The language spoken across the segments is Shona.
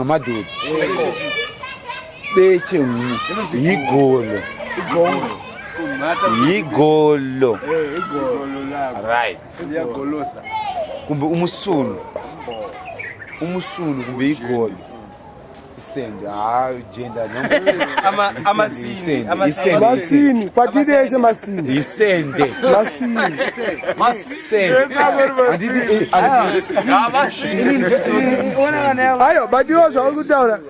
ngamadodi. Beche igolo. Igolo. Right. Siyagolosa. Kumbe umusulu. Umusulu kumbe igolo. Isende gender Masini, patideshe masini. Isende. Ayo, batiroza ukutaura.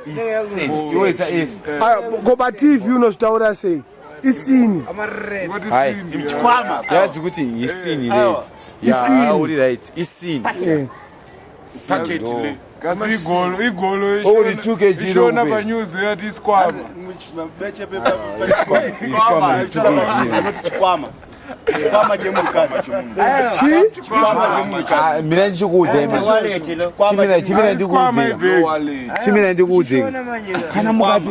Ayo, ngoba TV unositaura sei. Isini. Hayi, imchikwama. Yazi ukuthi isini le. Yeah, uri right. Isini. Packet le. Kasi igolo Uri 2 kg. Shona pa news yathi isikwama. Beche pepa. Isikwama. Isikwama. Kwama chemukati. Mina ndikudze chimina ndikudze. Chimina ndikudze. Kana mukati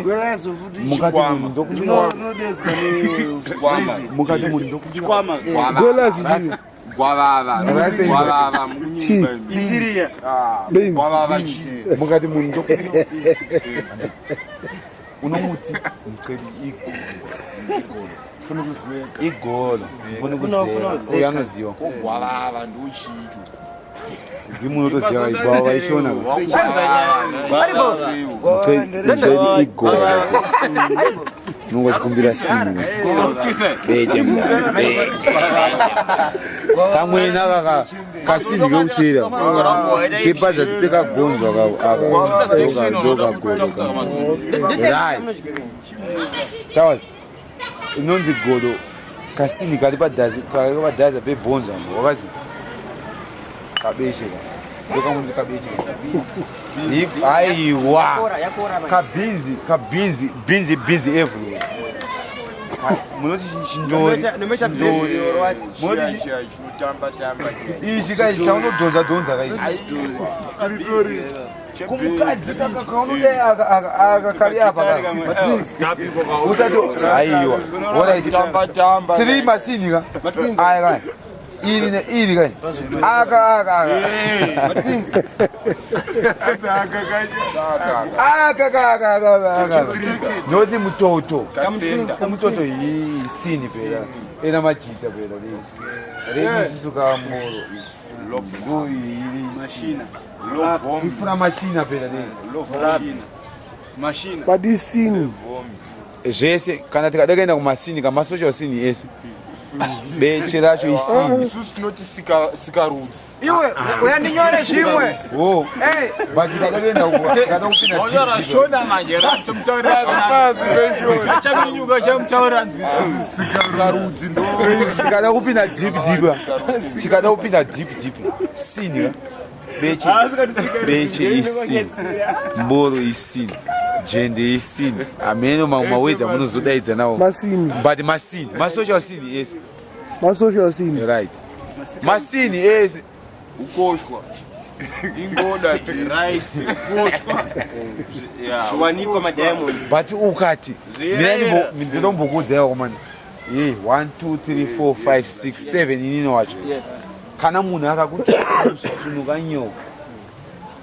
mukati Kwama. Gwelazi chini. Gwalala. Inziria. Mukati mundu unomuti mceli igolo funa kuzela uyanoziwa Ogwalala ndushintsho. ngimunotoziwa ibaba ishona mceli igolo nungachikumbira sini beje kamwe naka kasini keusira kepaza zipeka gonzwa tawazi inonzi godo kasini kali padazi pebhonza wakazi kabeche ndokamunzi kabeche aiwa kabinzi everywhere munoti chinjori ichi kai chaunodhonza kumukadzi kaunode akakali apa usati aiwa waraitamba 3 masini ka aya kai iri kai aka noti mutoto yisini phela ena majita phela leisuka moro ifuna mashina phela Machine. Padisini. zvese kana tikadakaenda kumasini kamasocial sini ese beche racho isini Isusu tinoti sika roots. Iwe uyandinyore zvimwe. oh but tikadakaenda kada kupinda Onyora Shona manje ratomtaurira chaminyuka chamtaura nzisi Sika roots ndo. tikada kupinda deep sini beche isini mboro isini jende isini ameno mawedza munozodaidza nawo Masini. but masini masocial scene yes Masocial scene. right masini yes Ukoshwa. Ingoda right ukoshwa Waniko madiamonds. but ukati mina ndinombokudza komana 1 2 3 4 5 6 7 inino wacho Yes. kana munhu akakuti sunuka nyoka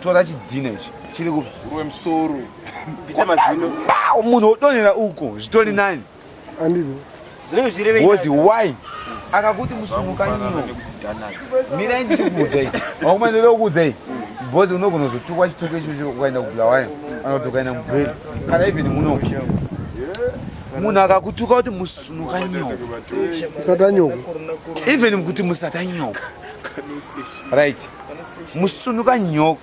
tora chidhina ichi chiri kupi Ruwe msoro. Bise mazino. munhu odonhera uko zvitori nani Andizo. Zvinenge zvireve. wozi why akakuti musunuka nyoka mina ndichikuudza iyi wakumana ndinokuudza iyi bhozi unogona kuzotukwa chituko ichocho ukaenda kubulawayo anoti ukaenda mubheri kana even munoku munhu akakutuka kuti musunuka nyoka Satanyoka. even kuti musata nyoka right musunuka nyoka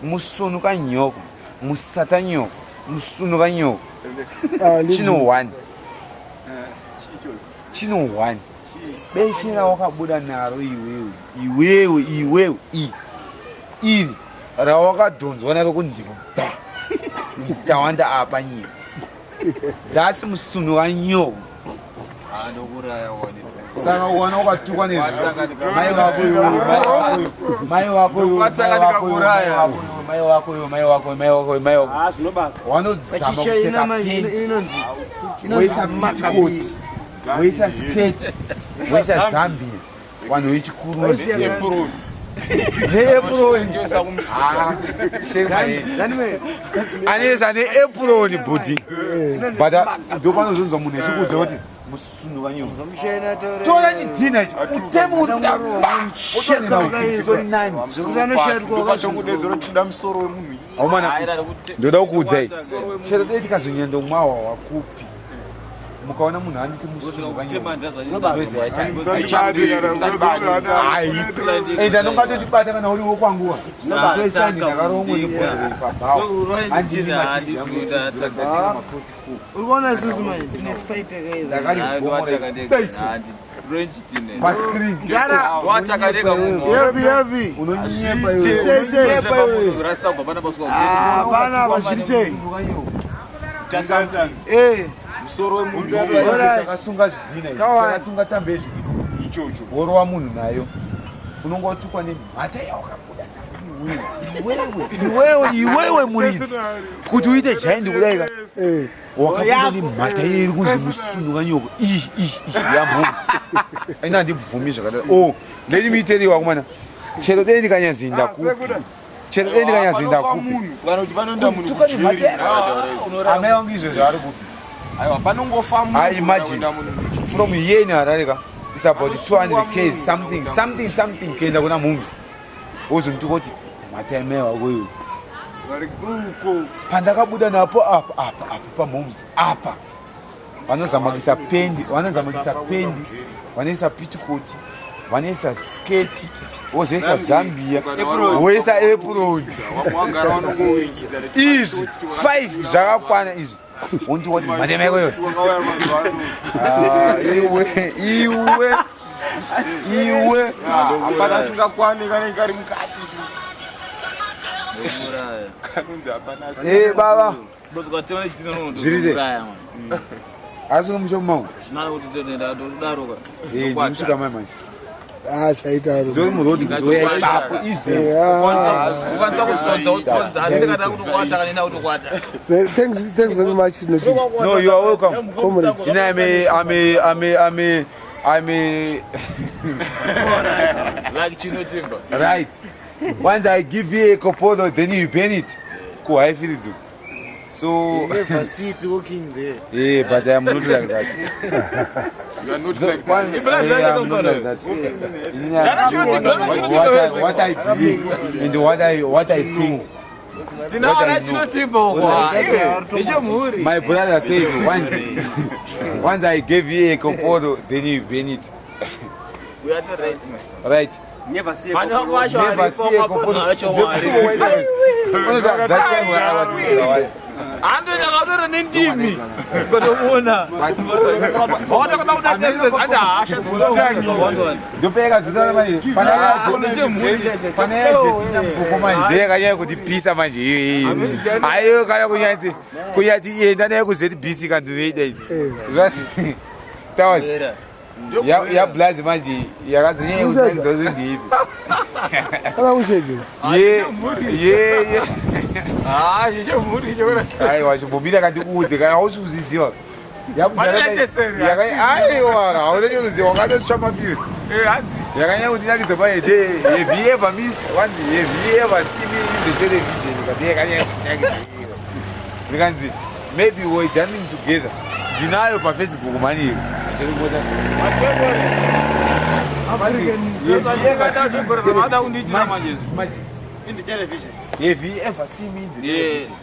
musata nyoka musunuka nyoka chino 1 beshina wakabuda naro iwewe iri rawakadhonzwa naro kundimo ndawanda apa nyika dasi musunuka nyoka saka wana wakatukwa mai wako wanozama kuteka peti weisa sketi weisa zambia vanhu vechikuruzi neapron Ngesa kumsika. anesa neapron budi but ndopanozonzwa munhu echikudza kuti musunuka nyuma toda chidhina icho utemutonani Ndopachokudedzera tida musoro wemunhu. aumana ndoda kukuudzai chero dei tikazonyendo mwawa wakupi mukaona munhu anditi musunuka nyuma enda nongatotibata kana uriwo kwanguva soisani ndakaromwe nebhodhorei pabhawa andini Uliona isusu manje tine fight paskrin heavy unonyepa bana bashitse Musoro wemunhu. takasunga zvidhina takasunga tambe ichocho woro wamunhu nayo unongotukwa nemhata yawakabuda iwewe muridzi kuti uite jaindi kudaika wakabuda nemhata yeiri kunzi musunuka nyoko yamhomzi aina handibvumi zvakadai let me tell you wakomana chero dei ndikanyazoenda kupi chero dei ndikanyazoenda kupi Kana kuti vanoenda munhu kujeri. amai vangu izvezvo ari kupi Aiwa panongofa munhu. I imagine from here in Harare, it's about 200 Ks, something kenda kuna mums. Uzuntukoti matemewa wewe. Pandakabuda napo apa pa mums. Apa. Vanozamagisa pendi, vanesa pitikoti, vanesa sketi, ozesa Zambia, wesa apron. Wamwangara vanongoingiza. Easy 5 zvakakwana izvi. Unti wati matemeko yote iwe Hapana singakwani kana ikari mukati. Kanunzi hapana. baba zvirize asi unomusha mumangu ndimusvika mai manje shaitaro dzori murodhi kuti oyaipapo izvi thanks very much Chinotimba. no you are welcome Comrade. you know I'm a like Chinotimba. right once I give you a kopodo then you burn it cool I feel it so Never see it walking there. yeah but I'm not like that You are not like One, that. I'm not like that. What I believe and what I think. My brother said once I gave you a kopodo, then you burn it. We are not right, man. Right. Never see Never see a kopodo. That time when I was in Zimbabwe. ndopeka zita manje pana yajesina mbuko manje ndeyakanyanya kuti pisa manje iyo ayo kana kunyati enda naye kuzbc kandunoida ini tawas yablazi manje yakazonyanya kutanidza kuti ndeipi aiwa chimbomira kandikuudze kana ausiuziziva aiwa haunachikuziva wakatotsva mafuse yakanyanya kundinakidza paede have you ever miss wanzi have you ever see me in the television kati yakanyanya kundinakidza ndikanzi maybe we're dancing together ndinayo pafacebook mani in the television. have you ever see me in the television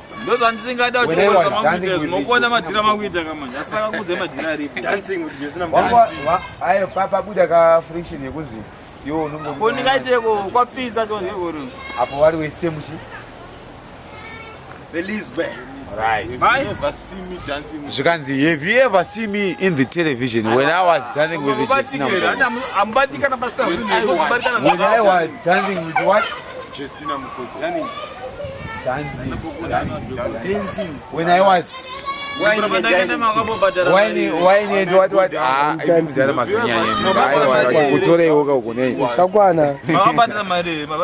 Dancing with just ayo pabuda ka friction yekuzi yo apo wari wesemuchi the Lisbon. right Never see me dancing. zvikanzi have you ever see me in the television when I was dancing with the Justina when I was dancing with what Justina Mukoko. dancing when I was wine and what ikudara mazonyanya kutoreiwoka ukonei Shakwana.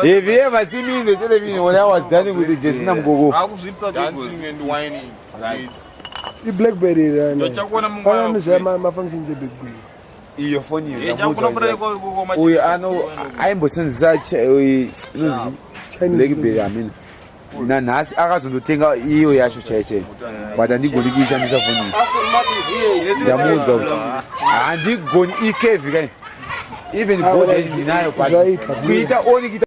have you ever see me in the television when I was dancing with the Justina Mukoko Dancing and whining. Right. The Blackberry. My function is a Blackberry. iyo foni Eh, jakunombra ko uyo aimbosenzisa blackberry amina nanhasi akazondotenga iyo yacho chaichai but handigoni kuishandisa foni ndamuudza kuti handigoni ikevi kai even bode ndinayo but kuita oni